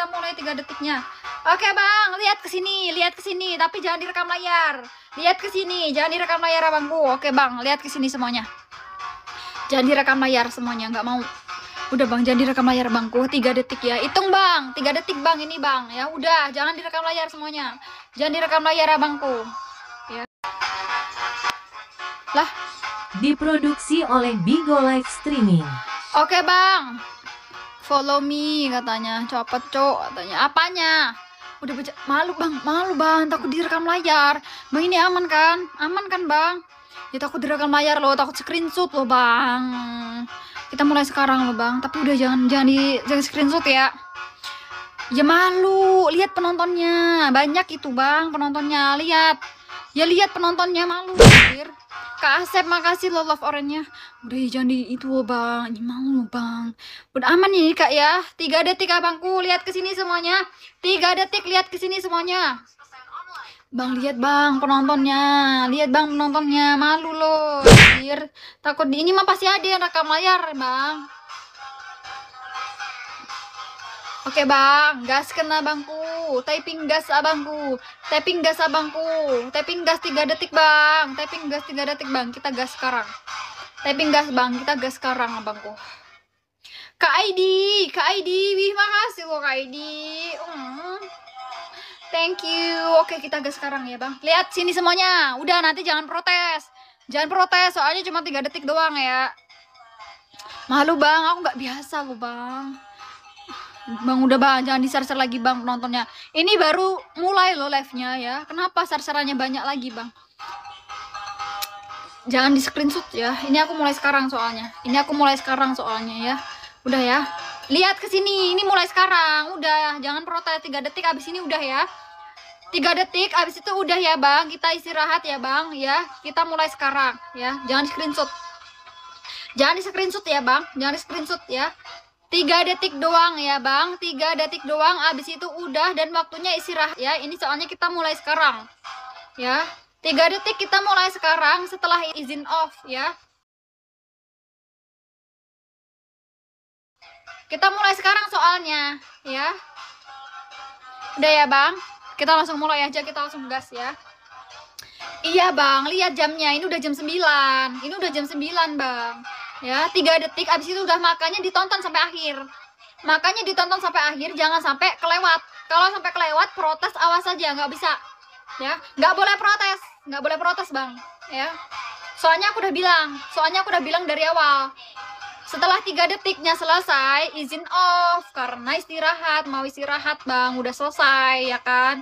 mulai 3 detiknya. Oke bang, lihat ke sini, tapi jangan direkam layar. Lihat ke sini, jangan direkam layar abangku. Oke bang, lihat ke sini semuanya. Jangan direkam layar semuanya, nggak mau. Udah bang, jangan direkam layar bangku. 3 detik ya, hitung bang. 3 detik bang, ini bang. Ya udah, jangan direkam layar semuanya. Jangan direkam layar abangku. Ya. Lah. Diproduksi oleh Bigo Live Streaming. Oke bang, follow me katanya. Cepet cok katanya. Apanya? Udah baca. Malu bang, takut direkam layar. Bang ini aman kan? Aman kan bang? Ya takut direkam layar loh, takut screenshot loh bang. Kita mulai sekarang loh bang, tapi udah jangan screenshot ya. Ya malu, lihat penontonnya. Banyak itu bang penontonnya, lihat. Ya lihat penontonnya, malu anjir. Kak Asep makasih lo love orange-nya. Udah jangan di itu loh bang, ini mau bang. Udah aman ini kak ya. 3 detik abangku, lihat ke sini semuanya. 3 detik, lihat ke sini semuanya. Bang lihat bang penontonnya, lihat bang penontonnya, malu loh anjir. Takut di ini mah pasti ada yang rekam layar bang. Oke bang, gas kena bangku, typing gas abangku, typing gas abangku, typing gas 3 detik bang, typing gas 3 detik bang, kita gas sekarang, typing gas bang, kita gas sekarang abangku. Kak ID, wih makasih loh Kak ID, thank you. Oke kita gas sekarang ya bang, lihat sini semuanya, udah nanti jangan protes, soalnya cuma 3 detik doang ya. Malu bang, aku nggak biasa loh bang. Bang udah bang, jangan di-share lagi bang penontonnya. Ini baru mulai loh live-nya ya. Kenapa share-sharannya banyak lagi bang? Jangan di screenshot ya. Ini aku mulai sekarang soalnya. Ya. Udah ya. Lihat ke sini, ini mulai sekarang. Udah, jangan protes 3 detik abis ini udah ya. 3 detik abis itu udah ya bang. Kita istirahat ya bang ya. Kita mulai sekarang ya. Jangan di screenshot. Jangan di screenshot ya bang. Jangan di screenshot ya. 3 detik doang ya bang, 3 detik doang, abis itu udah dan waktunya istirahat ya. Ini soalnya kita mulai sekarang ya. 3 detik kita mulai sekarang setelah izin off ya. Kita mulai sekarang soalnya ya. Udah ya bang, kita langsung mulai aja, kita langsung gas ya. Iya bang, lihat jamnya, ini udah jam 9. Ini udah jam 9 bang ya. 3 detik abis itu udah, makanya ditonton sampai akhir. Jangan sampai kelewat. Kalau sampai kelewat protes awas aja, nggak bisa ya. Nggak boleh protes bang ya. Soalnya aku udah bilang dari awal. Setelah 3 detiknya selesai, izin off karena mau istirahat bang, udah selesai ya kan.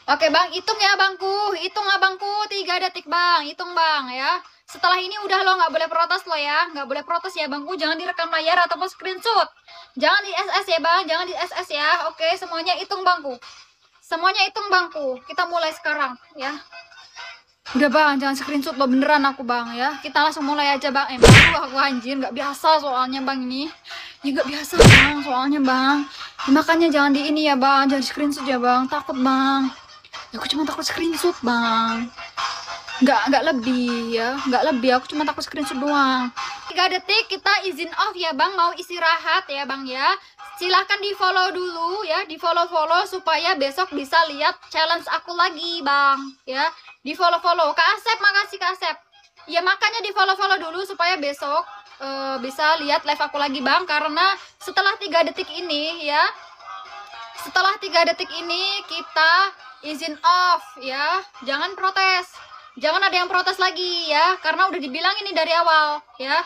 Oke bang, hitung ya bangku, 3 detik bang, hitung bang ya. Setelah ini udah lo nggak boleh protes lo ya, nggak boleh protes ya bangku, jangan direkam layar ataupun screenshot, jangan di SS ya bang, jangan di SS ya. Oke semuanya hitung bangku, kita mulai sekarang ya. Udah bang, jangan screenshot lo, beneran aku bang ya. Kita langsung mulai aja bang. Malu aku anjir, nggak biasa soalnya bang ini. Ya nggak biasa bang, soalnya bang. Ya, makanya jangan di ini ya bang, jangan di screenshot ya bang, takut bang. Ya, aku cuma takut screenshot bang. Nggak lebih ya, aku cuma takut screenshot doang. 3 detik kita izin off ya bang, mau istirahat ya bang ya. Silahkan di follow dulu ya, di follow supaya besok bisa lihat challenge aku lagi bang ya. Di follow Kak Asep, makasih Kak Asep ya. Makanya di follow dulu supaya besok bisa lihat live aku lagi bang, karena setelah 3 detik ini ya, kita izin off ya. Jangan protes, jangan ada yang protes lagi ya, karena udah dibilang ini dari awal ya.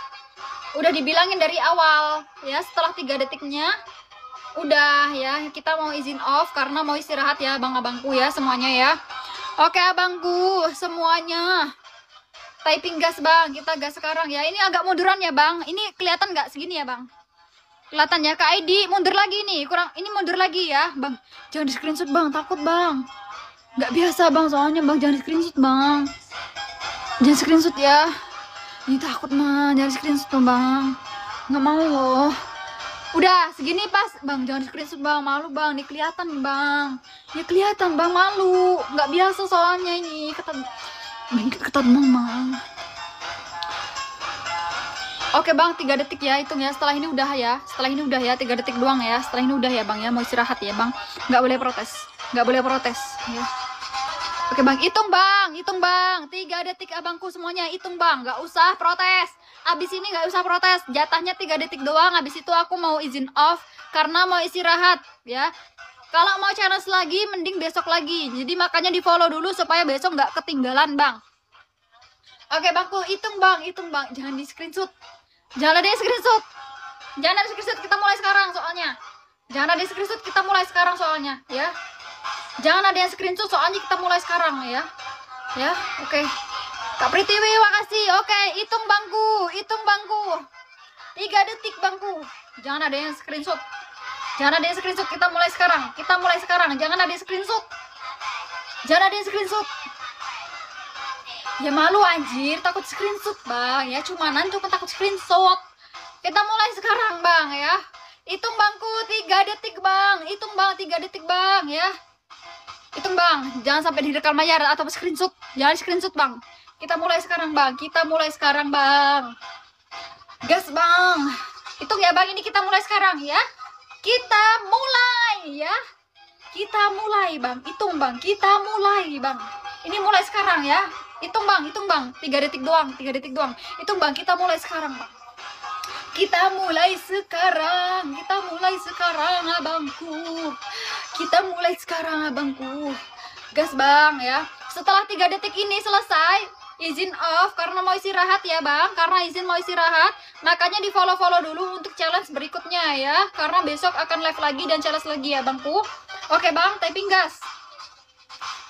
Setelah 3 detiknya udah ya, kita mau izin off karena mau istirahat ya abangku ya semuanya ya. Oke abangku semuanya, typing gas bang, kita gas sekarang ya. Ini agak munduran ya bang, ini kelihatan nggak segini ya bang? Kelihatan ya. Kak ID mundur lagi nih, ini mundur lagi ya bang. Jangan di screenshot bang, takut bang. Nggak biasa bang soalnya bang, jangan di screenshot bang. Jangan screenshot ya. Ini takut mah, jangan di screenshot bang. Nggak mau loh. Udah segini pas bang, jangan di screenshot bang, malu bang. Nih kelihatan nih bang. Ya kelihatan bang, malu. Nggak biasa soalnya ini ketat bang. Oke bang, 3 detik ya, hitung ya. Setelah ini udah ya. Setelah ini udah ya, 3 detik doang ya. Setelah ini udah ya bang ya. Mau istirahat ya bang. Nggak boleh protes. Nggak boleh protes ya. Oke bang, hitung bang. Hitung bang. 3 detik abangku semuanya. Hitung bang. Nggak usah protes. Abis ini nggak usah protes. Jatahnya 3 detik doang. Abis itu aku mau izin off. Karena mau istirahat ya. Kalau mau challenge lagi, mending besok lagi. Jadi makanya di follow dulu supaya besok nggak ketinggalan bang. Oke bangku, hitung bang. Hitung bang. Jangan di screenshot. Jangan ada yang screenshot. Jangan ada screenshot, kita mulai sekarang soalnya. Jangan ada screenshot, kita mulai sekarang soalnya, ya. Jangan ada yang screenshot soalnya kita mulai sekarang ya. Ya, oke. Kak Pritiwi, makasih. Oke, hitung bangku, hitung bangku. 3 detik bangku. Jangan ada yang screenshot. Jangan ada yang screenshot, kita mulai sekarang. Kita mulai sekarang. Jangan ada yang screenshot. Jangan ada yang screenshot. Ya malu anjir, takut screenshot bang ya, cuma takut screenshot. Kita mulai sekarang bang ya. Hitung bangku 3 detik bang. Hitung bang 3 detik bang ya. Hitung bang, jangan sampai direkam layar atau screenshot. Jangan screenshot bang. Kita mulai sekarang bang. Kita mulai sekarang bang. Gas bang. Hitung ya bang, ini kita mulai sekarang ya. Kita mulai ya. Kita mulai bang. Hitung bang, kita mulai bang. Ini mulai sekarang ya. Hitung bang, 3 detik doang, 3 detik doang. Hitung bang, kita mulai sekarang bang. Kita mulai sekarang, kita mulai sekarang abangku. Kita mulai sekarang abangku. Gas bang ya. Setelah 3 detik ini selesai, izin off karena mau istirahat ya bang. Karena izin mau istirahat, makanya di follow dulu untuk challenge berikutnya ya. Karena besok akan live lagi dan challenge lagi ya bangku. Oke bang, typing gas.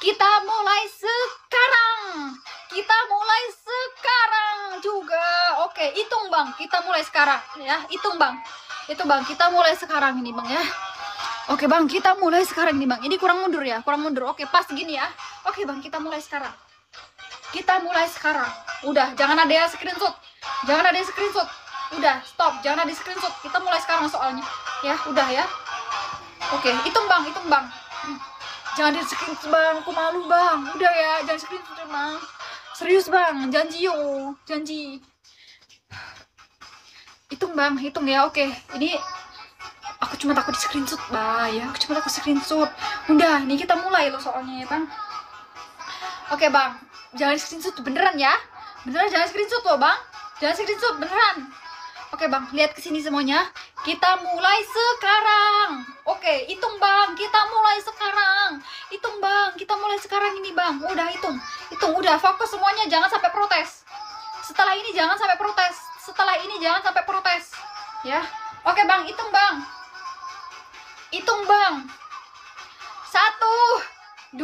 Kita mulai sekarang. Kita mulai sekarang juga. Oke, hitung bang. Kita mulai sekarang ya. Hitung bang. Itu bang, kita mulai sekarang ini bang ya. Oke bang, kita mulai sekarang ini bang. Ini kurang mundur ya, kurang mundur. Oke, pas gini ya. Oke bang, kita mulai sekarang. Kita mulai sekarang. Udah, jangan ada yang screenshot. Jangan ada yang screenshot. Udah, stop. Jangan ada screenshot. Kita mulai sekarang soalnya. Ya, udah ya. Oke, hitung bang, hitung bang. Jangan di screenshot bang, aku malu bang. Udah ya, jangan screenshot bang. Serius bang, janji yo, janji. Hitung bang, hitung ya. Oke, ini aku cuma takut di screenshot bang ya. Aku cuma takut screenshot. Udah, ini kita mulai loh soalnya ya bang. Oke bang, jangan di screenshot beneran ya. Beneran jangan screenshot loh bang. Jangan screenshot beneran. Oke bang, lihat ke sini semuanya. Kita mulai sekarang. Oke, hitung bang. Kita mulai sekarang. Hitung bang. Kita mulai sekarang ini bang. Udah hitung. Hitung udah. Fokus semuanya. Jangan sampai protes. Setelah ini jangan sampai protes. Setelah ini jangan sampai protes. Ya. Oke bang, hitung bang. Hitung bang. 1, 2,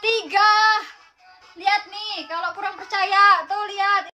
3. Lihat nih. Kalau kurang percaya, tuh lihat.